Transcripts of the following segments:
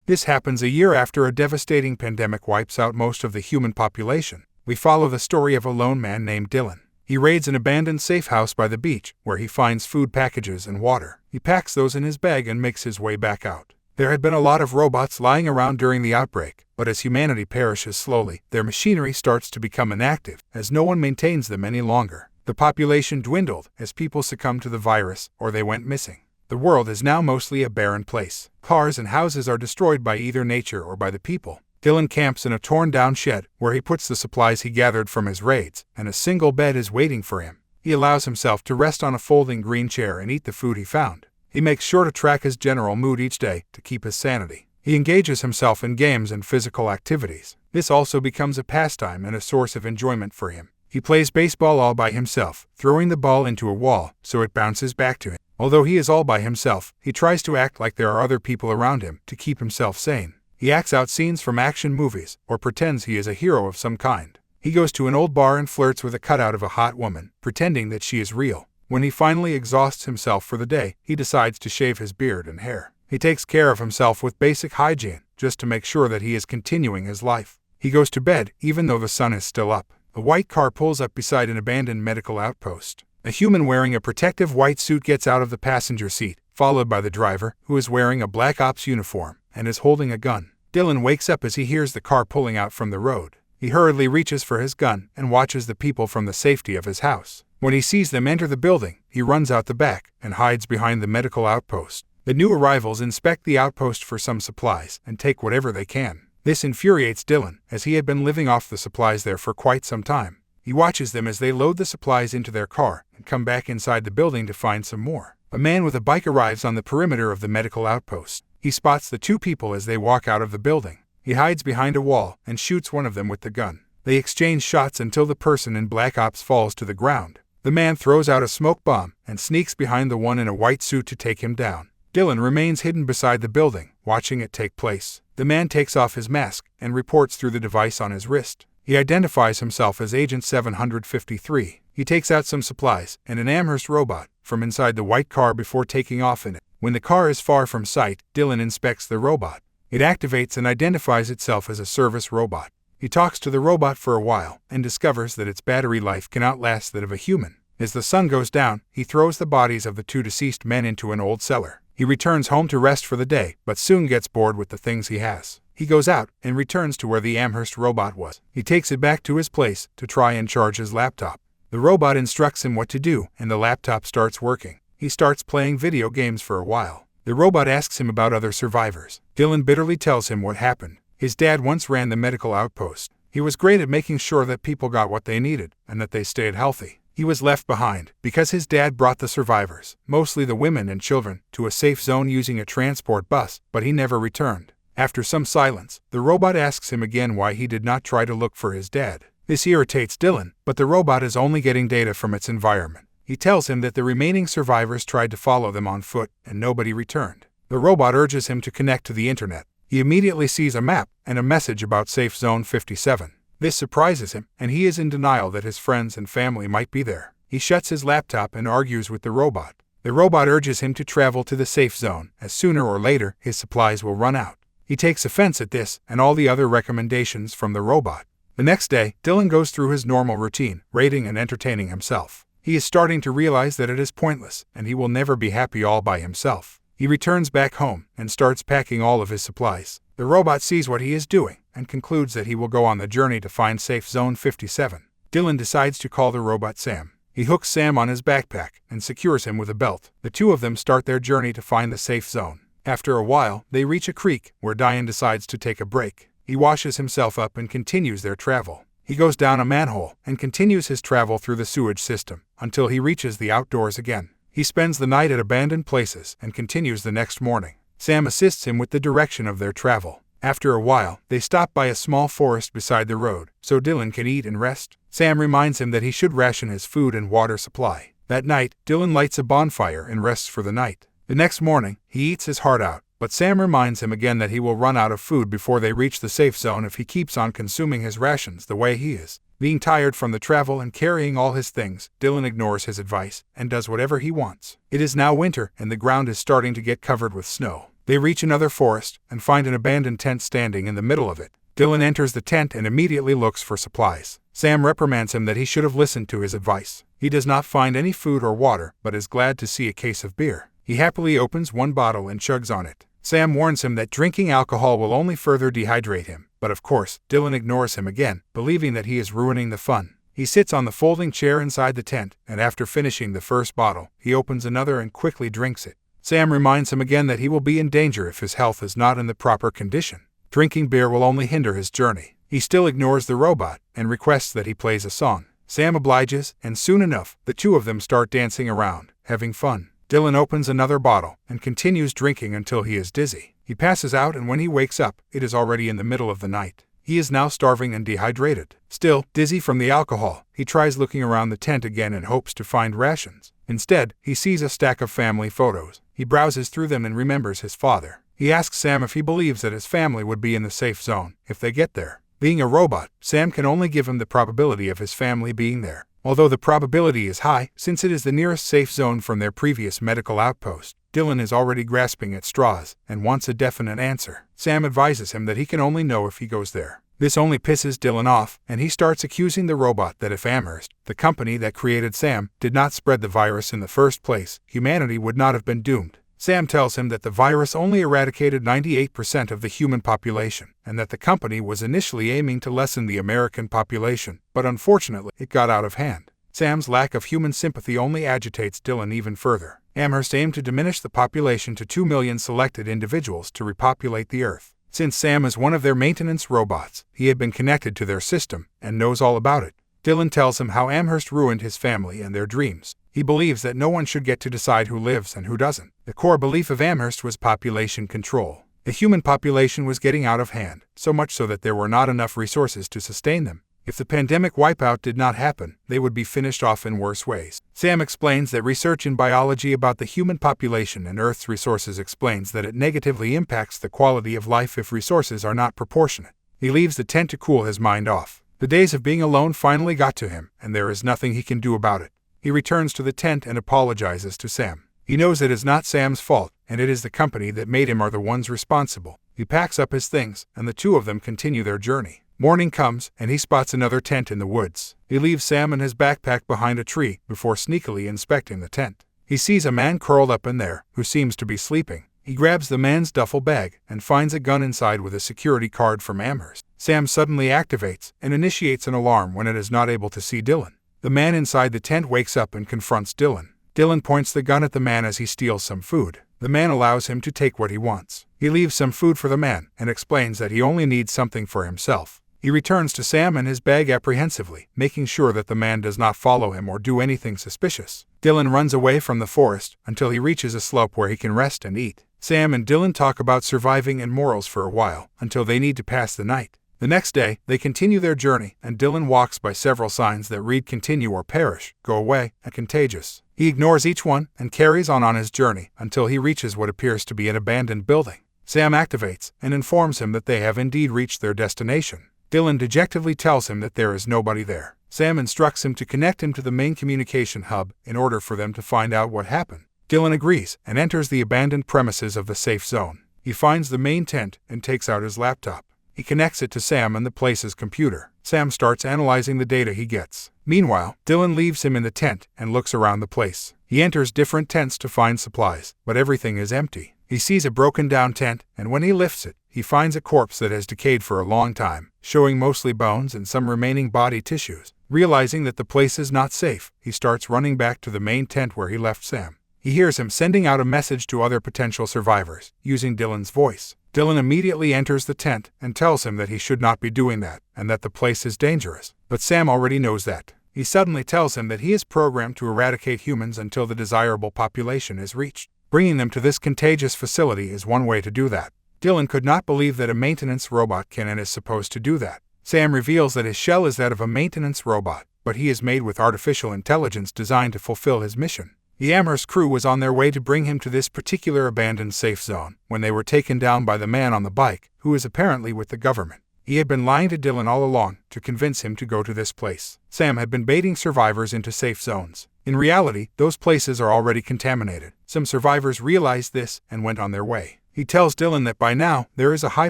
This happens a year after a devastating pandemic wipes out most of the human population. We follow the story of a lone man named Dylan. He raids an abandoned safe house by the beach, where he finds food packages and water. He packs those in his bag and makes his way back out. There had been a lot of robots lying around during the outbreak, but as humanity perishes slowly, their machinery starts to become inactive, as no one maintains them any longer. The population dwindled as people succumbed to the virus or they went missing. The world is now mostly a barren place. Cars and houses are destroyed by either nature or by the people. Dylan camps in a torn-down shed, where he puts the supplies he gathered from his raids, and a single bed is waiting for him. He allows himself to rest on a folding green chair and eat the food he found. He makes sure to track his general mood each day to keep his sanity. He engages himself in games and physical activities. This also becomes a pastime and a source of enjoyment for him. He plays baseball all by himself, throwing the ball into a wall so it bounces back to him. Although he is all by himself, he tries to act like there are other people around him to keep himself sane. He acts out scenes from action movies or pretends he is a hero of some kind. He goes to an old bar and flirts with a cutout of a hot woman, pretending that she is real. When he finally exhausts himself for the day, he decides to shave his beard and hair. He takes care of himself with basic hygiene, just to make sure that he is continuing his life. He goes to bed, even though the sun is still up. A white car pulls up beside an abandoned medical outpost. A human wearing a protective white suit gets out of the passenger seat, followed by the driver, who is wearing a Black Ops uniform and is holding a gun. Dylan wakes up as he hears the car pulling out from the road. He hurriedly reaches for his gun and watches the people from the safety of his house. When he sees them enter the building, he runs out the back and hides behind the medical outpost. The new arrivals inspect the outpost for some supplies and take whatever they can. This infuriates Dylan, as he had been living off the supplies there for quite some time. He watches them as they load the supplies into their car and come back inside the building to find some more. A man with a bike arrives on the perimeter of the medical outpost. He spots the two people as they walk out of the building. He hides behind a wall and shoots one of them with the gun. They exchange shots until the person in Black Ops falls to the ground. The man throws out a smoke bomb and sneaks behind the one in a white suit to take him down. Dylan remains hidden beside the building, watching it take place. The man takes off his mask and reports through the device on his wrist. He identifies himself as Agent 753. He takes out some supplies and an Amherst robot from inside the white car before taking off in it. When the car is far from sight, Dylan inspects the robot. It activates and identifies itself as a service robot. He talks to the robot for a while and discovers that its battery life can outlast that of a human. As the sun goes down, he throws the bodies of the two deceased men into an old cellar. He returns home to rest for the day, but soon gets bored with the things he has. He goes out and returns to where the Amherst robot was. He takes it back to his place to try and charge his laptop. The robot instructs him what to do, and the laptop starts working. He starts playing video games for a while. The robot asks him about other survivors. Dylan bitterly tells him what happened. His dad once ran the medical outpost. He was great at making sure that people got what they needed and that they stayed healthy. He was left behind because his dad brought the survivors, mostly the women and children, to a safe zone using a transport bus, but he never returned. After some silence, the robot asks him again why he did not try to look for his dad. This irritates Dylan, but the robot is only getting data from its environment. He tells him that the remaining survivors tried to follow them on foot and nobody returned. The robot urges him to connect to the internet. He immediately sees a map and a message about Safe Zone 57. This surprises him, and he is in denial that his friends and family might be there. He shuts his laptop and argues with the robot. The robot urges him to travel to the safe zone, as sooner or later his supplies will run out. He takes offense at this and all the other recommendations from the robot. The next day, Dylan goes through his normal routine, raiding and entertaining himself. He is starting to realize that it is pointless, and he will never be happy all by himself. He returns back home and starts packing all of his supplies. The robot sees what he is doing and concludes that he will go on the journey to find Safe Zone 57. Dylan decides to call the robot Sam. He hooks Sam on his backpack and secures him with a belt. The two of them start their journey to find the safe zone. After a while, they reach a creek where Dylan decides to take a break. He washes himself up and continues their travel. He goes down a manhole and continues his travel through the sewage system until he reaches the outdoors again. He spends the night at abandoned places and continues the next morning. Sam assists him with the direction of their travel. After a while, they stop by a small forest beside the road, so Dylan can eat and rest. Sam reminds him that he should ration his food and water supply. That night, Dylan lights a bonfire and rests for the night. The next morning, he eats his heart out, but Sam reminds him again that he will run out of food before they reach the safe zone if he keeps on consuming his rations the way he is. Being tired from the travel and carrying all his things, Dylan ignores his advice and does whatever he wants. It is now winter and the ground is starting to get covered with snow. They reach another forest and find an abandoned tent standing in the middle of it. Dylan enters the tent and immediately looks for supplies. Sam reprimands him that he should have listened to his advice. He does not find any food or water, but is glad to see a case of beer. He happily opens one bottle and chugs on it. Sam warns him that drinking alcohol will only further dehydrate him, but of course, Dylan ignores him again, believing that he is ruining the fun. He sits on the folding chair inside the tent, and after finishing the first bottle, he opens another and quickly drinks it. Sam reminds him again that he will be in danger if his health is not in the proper condition. Drinking beer will only hinder his journey. He still ignores the robot and requests that he plays a song. Sam obliges, and soon enough, the two of them start dancing around, having fun. Dylan opens another bottle and continues drinking until he is dizzy. He passes out, and when he wakes up, it is already in the middle of the night. He is now starving and dehydrated. Still, dizzy from the alcohol, he tries looking around the tent again in hopes to find rations. Instead, he sees a stack of family photos. He browses through them and remembers his father. He asks Sam if he believes that his family would be in the safe zone if they get there. Being a robot, Sam can only give him the probability of his family being there. Although the probability is high, since it is the nearest safe zone from their previous medical outpost, Dylan is already grasping at straws and wants a definite answer. Sam advises him that he can only know if he goes there. This only pisses Dylan off, and he starts accusing the robot that if Amherst, the company that created Sam, did not spread the virus in the first place, humanity would not have been doomed. Sam tells him that the virus only eradicated 98% of the human population, and that the company was initially aiming to lessen the American population, but unfortunately, it got out of hand. Sam's lack of human sympathy only agitates Dylan even further. Amherst aimed to diminish the population to 2 million selected individuals to repopulate the Earth. Since Sam is one of their maintenance robots, he had been connected to their system and knows all about it. Dylan tells him how Amherst ruined his family and their dreams. He believes that no one should get to decide who lives and who doesn't. The core belief of Amherst was population control. The human population was getting out of hand, so much so that there were not enough resources to sustain them. If the pandemic wipeout did not happen, they would be finished off in worse ways. Sam explains that research in biology about the human population and Earth's resources explains that it negatively impacts the quality of life if resources are not proportionate. He leaves the tent to cool his mind off. The days of being alone finally got to him, and there is nothing he can do about it. He returns to the tent and apologizes to Sam. He knows it is not Sam's fault, and it is the company that made him are the ones responsible. He packs up his things, and the two of them continue their journey. Morning comes, and he spots another tent in the woods. He leaves Sam and his backpack behind a tree before sneakily inspecting the tent. He sees a man curled up in there, who seems to be sleeping. He grabs the man's duffel bag and finds a gun inside with a security card from Amherst. Sam suddenly activates and initiates an alarm when it is not able to see Dylan. The man inside the tent wakes up and confronts Dylan. Dylan points the gun at the man as he steals some food. The man allows him to take what he wants. He leaves some food for the man and explains that he only needs something for himself. He returns to Sam and his bag apprehensively, making sure that the man does not follow him or do anything suspicious. Dylan runs away from the forest until he reaches a slope where he can rest and eat. Sam and Dylan talk about surviving and morals for a while, until they need to pass the night. The next day, they continue their journey, and Dylan walks by several signs that read "Continue or perish," "Go away," and "Contagious." He ignores each one and carries on his journey until he reaches what appears to be an abandoned building. Sam activates and informs him that they have indeed reached their destination. Dylan dejectedly tells him that there is nobody there. Sam instructs him to connect him to the main communication hub in order for them to find out what happened. Dylan agrees and enters the abandoned premises of the safe zone. He finds the main tent and takes out his laptop. He connects it to Sam and the place's computer. Sam starts analyzing the data he gets. Meanwhile, Dylan leaves him in the tent and looks around the place. He enters different tents to find supplies, but everything is empty. He sees a broken down tent, and when he lifts it, he finds a corpse that has decayed for a long time, showing mostly bones and some remaining body tissues. Realizing that the place is not safe, he starts running back to the main tent where he left Sam. He hears him sending out a message to other potential survivors, using Dylan's voice. Dylan immediately enters the tent and tells him that he should not be doing that, and that the place is dangerous. But Sam already knows that. He suddenly tells him that he is programmed to eradicate humans until the desirable population is reached. Bringing them to this contagious facility is one way to do that. Dylan could not believe that a maintenance robot can and is supposed to do that. Sam reveals that his shell is that of a maintenance robot, but he is made with artificial intelligence designed to fulfill his mission. The Amherst crew was on their way to bring him to this particular abandoned safe zone when they were taken down by the man on the bike, who is apparently with the government. He had been lying to Dylan all along to convince him to go to this place. Sam had been baiting survivors into safe zones. In reality, those places are already contaminated. Some survivors realized this and went on their way. He tells Dylan that by now, there is a high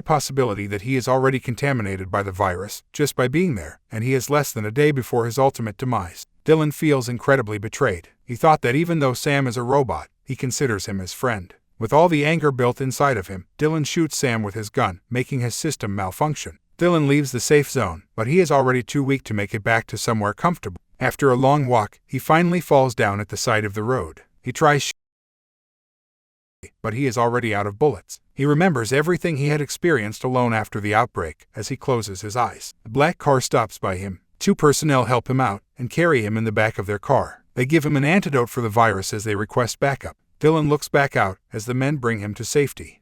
possibility that he is already contaminated by the virus, just by being there, and he is less than a day before his ultimate demise. Dylan feels incredibly betrayed. He thought that even though Sam is a robot, he considers him his friend. With all the anger built inside of him, Dylan shoots Sam with his gun, making his system malfunction. Dylan leaves the safe zone, but he is already too weak to make it back to somewhere comfortable. After a long walk, he finally falls down at the side of the road. He tries but he is already out of bullets. He remembers everything he had experienced alone after the outbreak as he closes his eyes. A black car stops by him. 2 personnel help him out and carry him in the back of their car. They give him an antidote for the virus as they request backup. Dylan looks back out as the men bring him to safety.